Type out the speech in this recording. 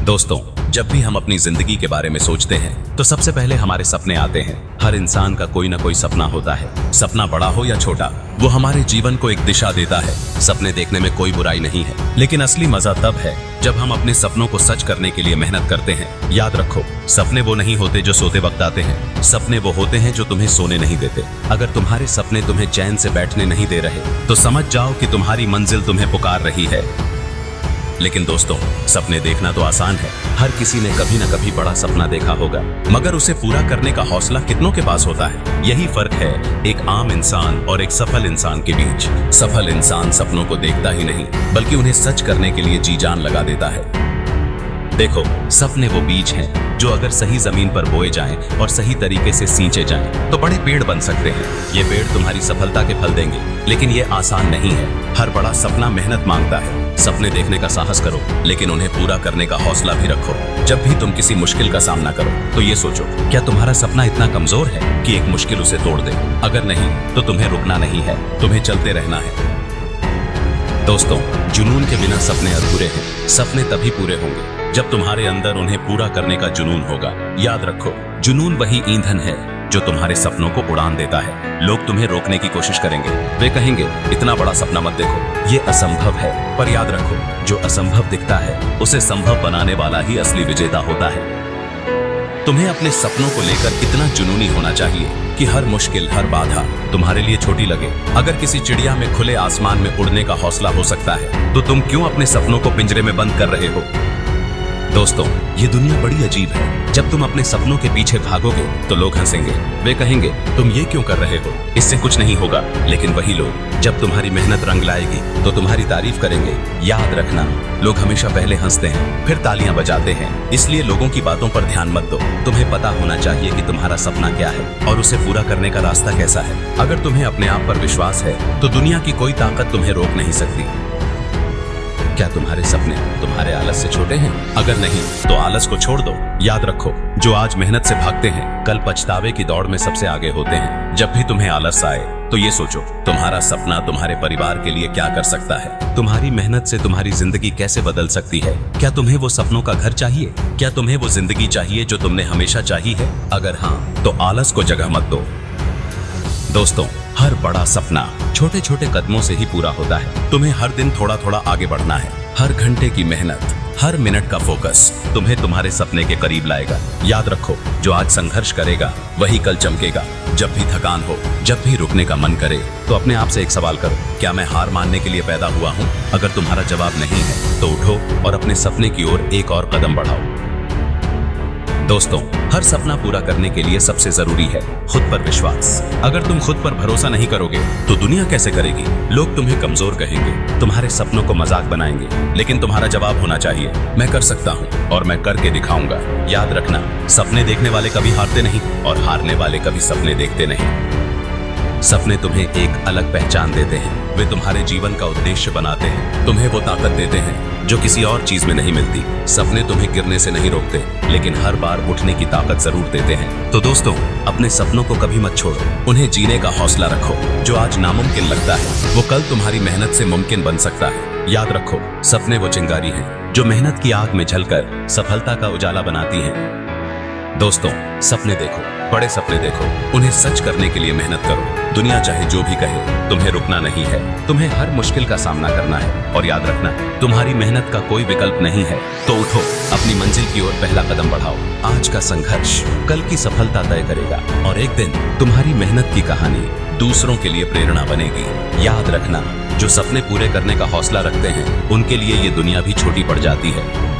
दोस्तों, जब भी हम अपनी जिंदगी के बारे में सोचते हैं तो सबसे पहले हमारे सपने आते हैं। हर इंसान का कोई ना कोई सपना होता है। सपना बड़ा हो या छोटा, वो हमारे जीवन को एक दिशा देता है। सपने देखने में कोई बुराई नहीं है, लेकिन असली मजा तब है जब हम अपने सपनों को सच करने के लिए मेहनत करते हैं। याद रखो, सपने वो नहीं होते जो सोते वक्त आते हैं। सपने वो होते हैं जो तुम्हें सोने नहीं देते। अगर तुम्हारे सपने तुम्हें चैन से बैठने नहीं दे रहे तो समझ जाओ कि तुम्हारी मंजिल तुम्हें पुकार रही है। लेकिन दोस्तों, सपने देखना तो आसान है। हर किसी ने कभी न कभी बड़ा सपना देखा होगा, मगर उसे पूरा करने का हौसला कितनों के पास होता है? यही फर्क है एक आम इंसान और एक सफल इंसान के बीच। सफल इंसान सपनों को देखता ही नहीं, बल्कि उन्हें सच करने के लिए जी जान लगा देता है। देखो, सपने वो बीज हैं जो अगर सही जमीन पर बोए जाएं और सही तरीके से सींचे जाएं तो बड़े पेड़ बन सकते हैं। ये पेड़ तुम्हारी सफलता के फल देंगे, लेकिन ये आसान नहीं है। हर बड़ा सपना मेहनत मांगता है। सपने देखने का साहस करो, लेकिन उन्हें पूरा करने का हौसला भी रखो। जब भी तुम किसी मुश्किल का सामना करो तो ये सोचो, क्या तुम्हारा सपना इतना कमजोर है कि एक मुश्किल उसे तोड़ दे? अगर नहीं तो तुम्हें रुकना नहीं है, तुम्हें चलते रहना है। दोस्तों, जुनून के बिना सपने अधूरे हैं। सपने तभी पूरे होंगे जब तुम्हारे अंदर उन्हें पूरा करने का जुनून होगा। याद रखो, जुनून वही ईंधन है जो तुम्हारे सपनों को उड़ान देता है। लोग तुम्हें रोकने की कोशिश करेंगे। वे कहेंगे, इतना बड़ा सपना मत देखो, ये असंभव है। पर याद रखो, जो असंभव दिखता है उसे संभव बनाने वाला ही असली विजेता होता है। तुम्हें अपने सपनों को लेकर इतना जुनूनी होना चाहिए कि हर मुश्किल, हर बाधा तुम्हारे लिए छोटी लगे। अगर किसी चिड़िया में खुले आसमान में उड़ने का हौसला हो सकता है तो तुम क्यों अपने सपनों को पिंजरे में बंद कर रहे हो? दोस्तों, ये दुनिया बड़ी अजीब है। जब तुम अपने सपनों के पीछे भागोगे तो लोग हंसेंगे। वे कहेंगे, तुम ये क्यों कर रहे हो, इससे कुछ नहीं होगा। लेकिन वही लोग जब तुम्हारी मेहनत रंग लाएगी तो तुम्हारी तारीफ करेंगे। याद रखना, लोग हमेशा पहले हंसते हैं, फिर तालियां बजाते हैं। इसलिए लोगों की बातों पर ध्यान मत दो। तुम्हें पता होना चाहिए कि तुम्हारा सपना क्या है और उसे पूरा करने का रास्ता कैसा है। अगर तुम्हें अपने आप पर विश्वास है तो दुनिया की कोई ताकत तुम्हें रोक नहीं सकती। क्या तुम्हारे सपने तुम्हारे आलस से छोटे हैं? अगर नहीं तो आलस को छोड़ दो। याद रखो, जो आज मेहनत से भागते हैं कल पछतावे की दौड़ में सबसे आगे होते हैं। जब भी तुम्हें आलस आए तो ये सोचो, तुम्हारा सपना तुम्हारे परिवार के लिए क्या कर सकता है? तुम्हारी मेहनत से तुम्हारी जिंदगी कैसे बदल सकती है? क्या तुम्हें वो सपनों का घर चाहिए? क्या तुम्हें वो जिंदगी चाहिए जो तुमने हमेशा चाही है? अगर हाँ, तो आलस को जगह मत दो। दोस्तों, हर बड़ा सपना छोटे छोटे कदमों से ही पूरा होता है। तुम्हें हर दिन थोड़ा थोड़ा आगे बढ़ना है। हर घंटे की मेहनत, हर मिनट का फोकस तुम्हें तुम्हारे सपने के करीब लाएगा। याद रखो, जो आज संघर्ष करेगा वही कल चमकेगा। जब भी थकान हो, जब भी रुकने का मन करे तो अपने आप से एक सवाल करो, क्या मैं हार मानने के लिए पैदा हुआ हूँ? अगर तुम्हारा जवाब नहीं है तो उठो और अपने सपने की ओर एक और कदम बढ़ाओ। दोस्तों, हर सपना पूरा करने के लिए सबसे जरूरी है खुद पर विश्वास। अगर तुम खुद पर भरोसा नहीं करोगे तो दुनिया कैसे करेगी? लोग तुम्हें कमजोर कहेंगे, तुम्हारे सपनों को मजाक बनाएंगे, लेकिन तुम्हारा जवाब होना चाहिए, मैं कर सकता हूँ और मैं करके दिखाऊंगा। याद रखना, सपने देखने वाले कभी हारते नहीं और हारने वाले कभी सपने देखते नहीं। सपने तुम्हें एक अलग पहचान देते हैं। वे तुम्हारे जीवन का उद्देश्य बनाते हैं। तुम्हें वो ताकत देते हैं जो किसी और चीज में नहीं मिलती। सपने तुम्हें गिरने से नहीं रोकते, लेकिन हर बार उठने की ताकत जरूर देते हैं। तो दोस्तों, अपने सपनों को कभी मत छोड़ो। उन्हें जीने का हौसला रखो। जो आज नामुमकिन लगता है वो कल तुम्हारी मेहनत से मुमकिन बन सकता है। याद रखो, सपने वो चिंगारी हैं जो मेहनत की आग में जलकर सफलता का उजाला बनाती हैं। दोस्तों, सपने देखो, बड़े सपने देखो, उन्हें सच करने के लिए मेहनत करो। दुनिया चाहे जो भी कहे, तुम्हें रुकना नहीं है। तुम्हें हर मुश्किल का सामना करना है और याद रखना, तुम्हारी मेहनत का कोई विकल्प नहीं है। तो उठो, अपनी मंजिल की ओर पहला कदम बढ़ाओ। आज का संघर्ष कल की सफलता तय करेगा और एक दिन तुम्हारी मेहनत की कहानी दूसरों के लिए प्रेरणा बनेगी। याद रखना, जो सपने पूरे करने का हौसला रखते हैं उनके लिए ये दुनिया भी छोटी पड़ जाती है।